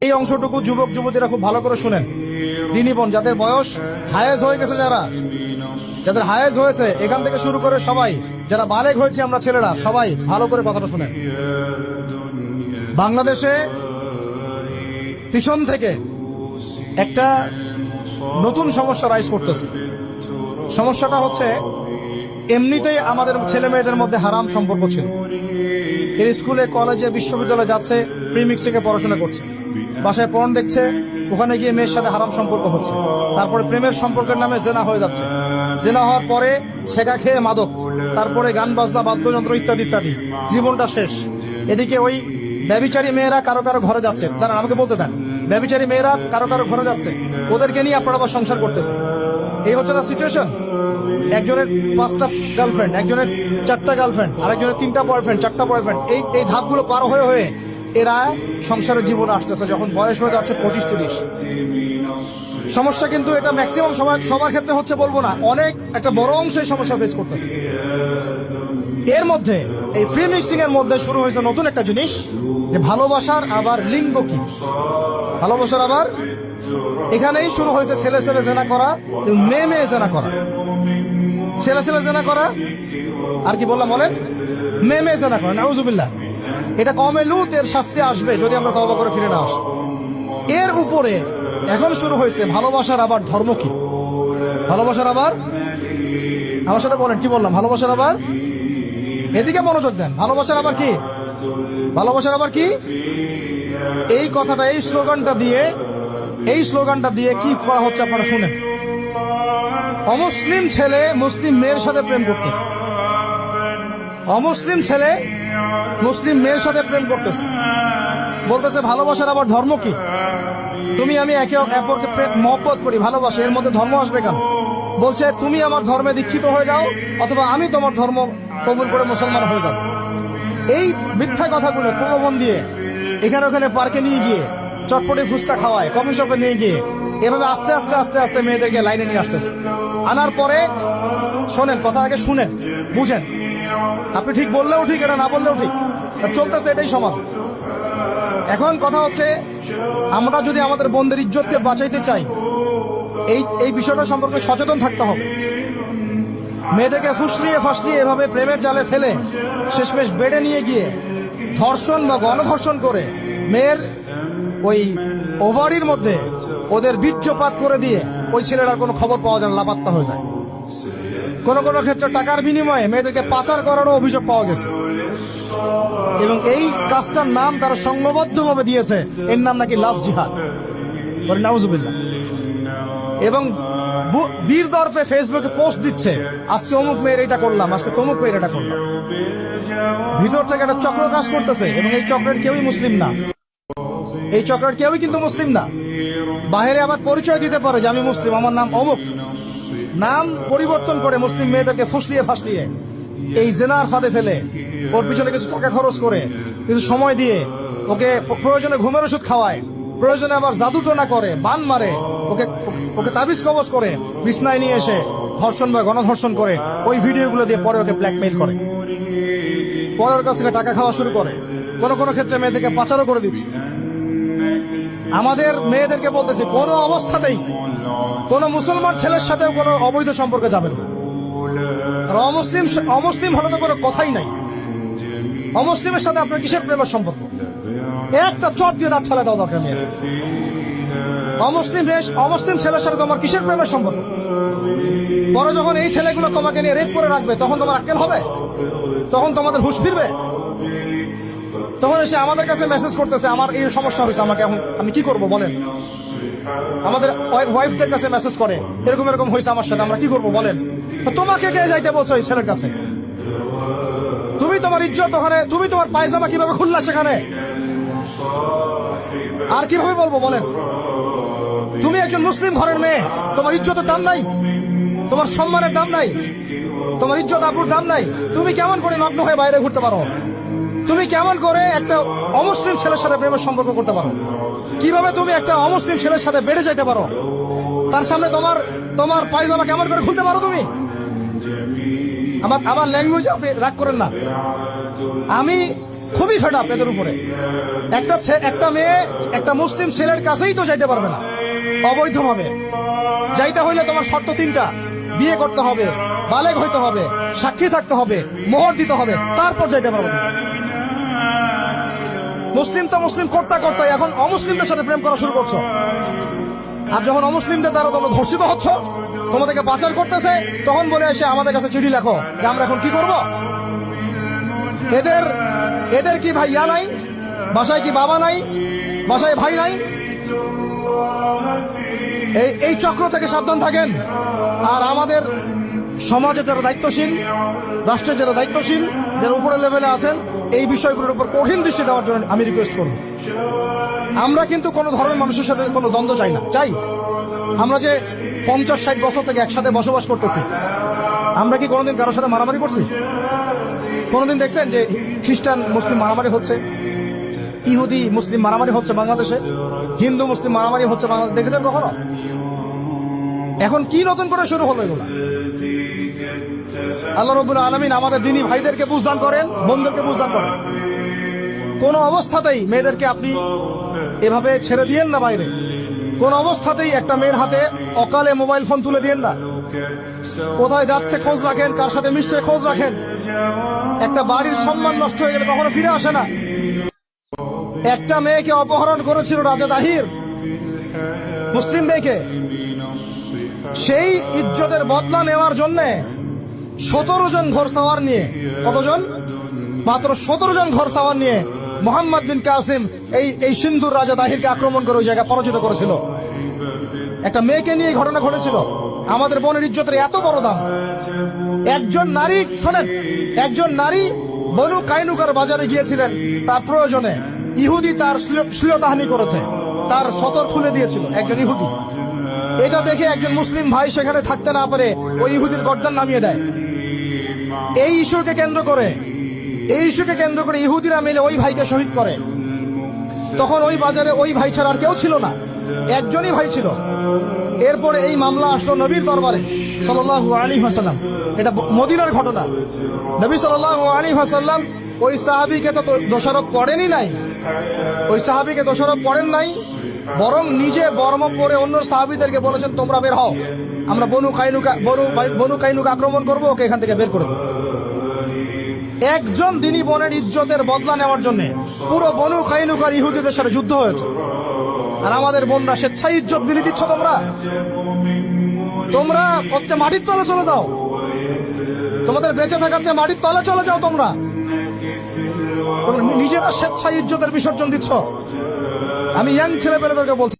এই অংশটুকু যুবক যুবতীরা খুব ভালো করে শুনেন। দিনী বোন যাদের বয়স হায়েজ হয়ে গেছে, যাদের হায়েজ হয়েছে এখান থেকে শুরু করে সবাই, যারা বালেগ হয়েছে আমরা ছেলেরা, সবাই ভালো করে কথাটা শুনেন। বাংলাদেশে পিছন থেকে একটা নতুন সমস্যা রাইজ করতেছে। সমস্যাটা হচ্ছে, এমনিতেই আমাদের ছেলে মেয়েদের মধ্যে হারাম সম্পর্ক ছিল। এর স্কুলে কলেজে বিশ্ববিদ্যালয়ে যাচ্ছে, ফ্রি মিক্সিং এ পড়াশোনা করছে, বাসায় পর্ন দেখছে, ওখানে গিয়ে মেয়ের সাথে হারাম সম্পর্ক হচ্ছে, তারপরে প্রেমের সম্পর্কের নামে জেনা হয়ে যাচ্ছে, জেনা হওয়ার পরে ছেঁকা খেয়ে মাদক, তারপরে গান বাজনা বাদ্যযন্ত্র ইত্যাদি ইত্যাদি, জীবনটা শেষ। এদিকে ওই ব্যভিচারী মেয়েরা কারো কারো ঘরে যাচ্ছে, তারা আমাকে বলতে দেন, ব্যভিচারী মেয়েরা কারো কারো ঘরে যাচ্ছে, ওদেরকে নিয়ে আপনারা আবার সংসার করতেছে। এই হচ্ছে না সিচুয়েশন। একজনের 5টা গার্লফ্রেন্ড, একজনের 4টা গার্লফ্রেন্ড, আরেকজনের 3টা বয়ফ্রেন্ড, 4টা বয়ফ্রেন্ড। এই ধাপগুলো পার হয়ে হয়ে এরা সংসারের জীবনে আসতেছে, যখন বয়স হয়ে যাচ্ছে 25-30। সমস্যা কিন্তু এটা ম্যাক্সিমাম সবার ক্ষেত্রে হচ্ছে বলবো না, অনেক একটা বড় অংশ এই সমস্যা ফেস করতেছে। এর মধ্যে এই ফ্রি মিক্সিং এর মধ্যে শুরু হয়েছে নতুন একটা জিনিস, যে ভালোবাসার আবার লিঙ্গ কি, ভালোবাসার আবার এখানেই শুরু হয়েছে ছেলে ছেলে জেনা করা, মেয়ে মেয়ে জেনা করা, ছেলে ছেলে জেনা করা, আর কি বললাম বলেন, মেয়ে মেয়ে জেনা করা। নাউজুবিল্লাহ। এটা কমে লুত, এর শাস্তি আসবে যদি আমরা তওবা করে ফিরে না আসি। এর উপরে এখন শুরু হয়েছে ভালোবাসার আবার ধর্ম কি, ভালোবাসার আবার, আমার সাথে বলেন কি বললাম, ভালোবাসার আবার, এদিকে মনোযোগ দেন, ভালোবাসার আবার কি, ভালোবাসার আবার কি। এই কথাটা, এই স্লোগানটা দিয়ে কি করা হচ্ছে আপনারা শুনেন। অমুসলিম ছেলে মুসলিম মেয়ের সাথে প্রেম করতেছে, অমুসলিম ছেলে মুসলিম মেয়ের সাথে প্রেম করতেছে, বলতেছে ভালোবাসার আবার ধর্ম কি। তুমি আমি একে অপরকে মহব্বত করি, ভালোবাসি, এর মধ্যে ধর্ম আসবে কেন? বলছে তুমি আমার ধর্মে দীক্ষিত হয়ে যাও, অথবা আমি তোমার ধর্ম কবুল করে মুসলমান হয়ে যাব। এই মিথ্যা কথাগুলো প্রলোভন দিয়ে এখানে ওখানে পার্কে নিয়ে গিয়ে চটপটে ফুচকা খাওয়ায়, কফি শপে নিয়ে গিয়ে এভাবে আস্তে আস্তে আস্তে আস্তে মেয়েদেরকে লাইনে নিয়ে আসতেছে। আনার পরে শোনেন, কথা আগে শুনেন, বুঝেন। আপনি ঠিক বললেও ঠিক, এটা না বললেও ঠিক, চলতেছে, এটাই সমাজ। এখন কথা হচ্ছে, আমরা যদি আমাদের বোনদের ইজ্জতকে বাঁচাইতে চাই, এই বিষয়টা সম্পর্কে সচেতন থাকতে হবে। মেয়েদেরকে ফুসলিয়ে ফাসলিয়ে এভাবে প্রেমের জালে ফেলে শেষমেশ বেডে নিয়ে গিয়ে ধর্ষণ বা গণধর্ষণ করে মেয়ের ওই ওভারির মধ্যে ওদের বীর্যপাত করে দিয়ে ওই ছেলেটার কোনো খবর পাওয়া যায় না, লাপাত্তা হয়ে যায়। কোন কোন ক্ষেত্রে টাকার বিনিময়ে মেয়েদেরকে পাচার করারও অভিযোগ পাওয়া গেছে। এবং এই কাজটার নাম তারা সংঘবদ্ধভাবে দিয়েছে, এর নাম নাকি লাভ জিহাদ। নাউজুবিল্লাহ। এবং বীর দর্পে ফেসবুকে পোস্ট দিচ্ছে, আজকে অমুক মেয়ের এটা করলাম, আজকে তমুক মেয়ের এটা করলাম। ভিতর থেকে একটা চক্র কাজ করতেছে, এবং এই চক্রের কেউই মুসলিম না, এই চক্রের কেউই কিন্তু মুসলিম না। বাইরে আবার পরিচয় দিতে পারে যে আমি মুসলিম, আমার নাম অমুক, নাম পরিবর্তন করে মুসলিম মেয়েদেরকে ফুসলিয়ে ফাসলিয়ে এই জেনার ফাঁদে ফেলে ওর পিছনে কিছু টাকা খরচ করে, কিছু সময় দিয়ে ওকে প্রয়োজনে ঘুমের ওষুধ খাওয়ায়, প্রয়োজনে আবার জাদুটোনা করে, বান মারে, ওকে তাবিজ কবজ করে বিছনায় নিয়ে এসে ধর্ষণ বা গণধর্ষণ করে, ওই ভিডিওগুলো দিয়ে পরে ওকে ব্ল্যাকমেইল করে, পরে ওর কাছ থেকে টাকা খাওয়া শুরু করে। কোন ক্ষেত্রে মেয়েদেরকে পাচারও করে দিচ্ছে। আমাদের মেয়েদেরকে বলতেছি, কোন অবস্থাতেই কোন মুসলমান ছেলের সাথেও কোনো অবৈধ সম্পর্কে যাবেন না। আর অমুসলিম হলে তো কোনো কথাই নাই। অমুসলিমের সাথে আপনার কিসের প্রেমের সম্পর্ক? একটা চট দিয়ে দাঁত ফেলে দাও দরকার মেয়ে। অমুসলিম ছেলের সাথে তোমার কিসের প্রেমের সম্পর্ক? পরে যখন এই ছেলেগুলো তোমাকে নিয়ে রেপ করে রাখবে, তখন তোমার আক্কেল হবে? তখন তোমাদের হুঁশ ফিরবে? তখন এসে আমাদের কাছে মেসেজ করতেছে, আমার এই সমস্যা হয়েছে, আমাকে এখন আমি কি করব বলেন। আমাদের ওয়াইফদের কাছে মেসেজ করে, এরকম এরকম হয়েছে আমার সাথে, আমরা কি করব বলেন। তোমাকে কে যাইতে বলছো এই ছেলের কাছে? তুমি তোমার ইজ্জত ওখানে, তুমি তোমার পায়জামা কিভাবে খুললা সেখানে, আর কিভাবে বলবো বলেন। তুমি একজন মুসলিম ঘরের মেয়ে, তোমার ইজ্জতের দাম নাই, তোমার সম্মানের দাম নাই, তোমার ইজ্জত আবরুর দাম নাই। তুমি কেমন করে নগ্ন হয়ে বাইরে ঘুরতে পারো? তুমি কেমন করে একটা অমুসলিম ছেলের সাথে প্রেমের সম্পর্ক করতে পারো? কিভাবে তুমি একটা অমুসলিম ছেলের সাথে বেড়ে যেতে পারো? তার সামনে তোমার পায়জামা কেমন করে খুলতে পারো তুমি? আমার ল্যাঙ্গুয়েজ আপনি রাগ করেন না। আমি খুবই ফেড আপ এদের উপরে। একটা মেয়ে একটা মুসলিম ছেলের কাছেই তো যাইতে পারবে না অবৈধভাবে। যাইতে হইলে তোমার শর্ত তিনটা: বিয়ে করতে হবে, বালেগ হইতে হবে, সাক্ষী থাকতে হবে, মোহর দিতে হবে, তারপর যাইতে পারবে না। মুসলিম তো মুসলিম করতে করতে এখন অমুসলিমদের সাথে প্রেম করা শুরু করছো। আর যখন অমুসলিমদের দ্বারা তোমরা ধর্ষিত হচ্ছ, তোমাদেরকে পাচার করতেছে, তখন বলে এসে আমাদের কাছে চিঠি লেখো যে আমরা এখন কি করব। এদের কি ভাইয়া নাই? বাসায় কি বাবা নাই? বাসায় ভাই নাই? এই চক্র থেকে সাবধান থাকেন। আর আমাদের সমাজে যারা দায়িত্বশীল, রাষ্ট্রের যারা দায়িত্বশীল, যারা উপরের লেভেলে আছেন, এই বিষয়গুলোর উপর কঠিন দৃষ্টি দেওয়ার জন্য আমি রিকোয়েস্ট করব। আমরা কিন্তু কোনো ধর্মের মানুষের সাথে কোনো দ্বন্দ্ব চাই না। চাই আমরা যে 50-60 বছর থেকে একসাথে বসবাস করতেছি, আমরা কি কোনোদিন কারোর সাথে মারামারি করছি? কোনোদিন দেখছেন যে খ্রিস্টান মুসলিম মারামারি হচ্ছে, ইহুদি মুসলিম মারামারি হচ্ছে বাংলাদেশে, হিন্দু মুসলিম মারামারি হচ্ছে বাংলাদেশে? দেখেছেন কখনো? এখন কি নতুন করে শুরু হলো এগুলা? আল্লাহ রাব্বুল আলামিন আমাদের দ্বীনি ভাইদেরকে বুঝদান করেন, বোনদেরকে বুঝদান করেন। কোন অবস্থাতেই মেয়েদেরকে আপনি এভাবে ছেড়ে দিয়েন না বাইরে। কোন অবস্থাতেই একটা মেয়ের হাতে অকালে মোবাইল ফোন তুলে দিয়েন না। কোথায় যাচ্ছে খোঁজ রাখেন, কার সাথে মিশছে খোঁজ রাখেন। একটা বাড়ির সম্মান নষ্ট হয়ে গেলে কখনো ফিরে আসে না। একটা মেয়েকে অপহরণ করেছিল রাজা দাহির, মুসলিম মেয়েকে। সেই ইজ্জতের বদলা নেওয়ার জন্য 17 জন ঘোড়সাওয়ার নিয়ে, কতজন? মাত্র 17 জন ঘোড়সাওয়ার নিয়ে মোহাম্মদ বিন কাসিম এই সিন্ধুর রাজা দাহিরকে আক্রমণ করে ওই জায়গা পরাজিত করেছিল। একটা মেয়েকে নিয়ে ঘটনা ঘটেছিল। আমাদের বোনের ইজ্জতের এত বড় দাম। একজন নারী, শোনেন, একজন নারী বনু কাইনুকার বাজারে গিয়েছিলেন তার প্রয়োজনে। ইহুদি তার শ্লীলতাহানি করেছে, তার সতর খুলে দিয়েছিল একজন ইহুদি। এটা দেখে একজন মুসলিম ভাই সেখানে থাকতে না পারে ওই ইহুদির গর্দান নামিয়ে দেয়। এই ইস্যুকে কেন্দ্র করে ইহুদিরা মিলে ওই ভাইকে শহীদ করে। তখন ওই বাজারে ওই ভাই ছাড়া আর কেউ ছিল না, একজনই ভাই ছিল। এরপরে এই মামলা আসলো নবীর দরবারে সাল্লাল্লাহু আলাইহি ওয়াসাল্লাম। এটা মদিনার ঘটনা। নবী সাল্লাল্লাহু আলাইহি ওয়াসাল্লাম ওই সাহাবীকে তো দোষারোপ করেনই নাই, ওই সাহাবীকে দোষারোপ করেন নাই, বরং নিজে বর্ম করে অন্য সাহাবীদেরকে বলেছেন তোমরা বের হও, আমরা বনু কাইনুকা আক্রমণ করবো, ওকে এখান থেকে বের করে দেবো। একজন দ্বীনি বোনের ইজ্জতের বদলা নেওয়ার জন্য পুরো বনু কাইনুকার ইহুদিদের সাথে যুদ্ধ হয়েছে। আর আমাদের বোনরা স্বেচ্ছায় ইজ্জত বিলি দিচ্ছ। তোমরা হচ্ছে মাটির তলে চলে যাও, তোমাদের বেঁচে থাকার চেয়ে মাটির তলে চলে যাও। তোমরা নিজেরা স্বেচ্ছায় ইজ্জতের বিসর্জন দিচ্ছ। আমি ইয়াং ছেলেপেলেদেরকে বলছি,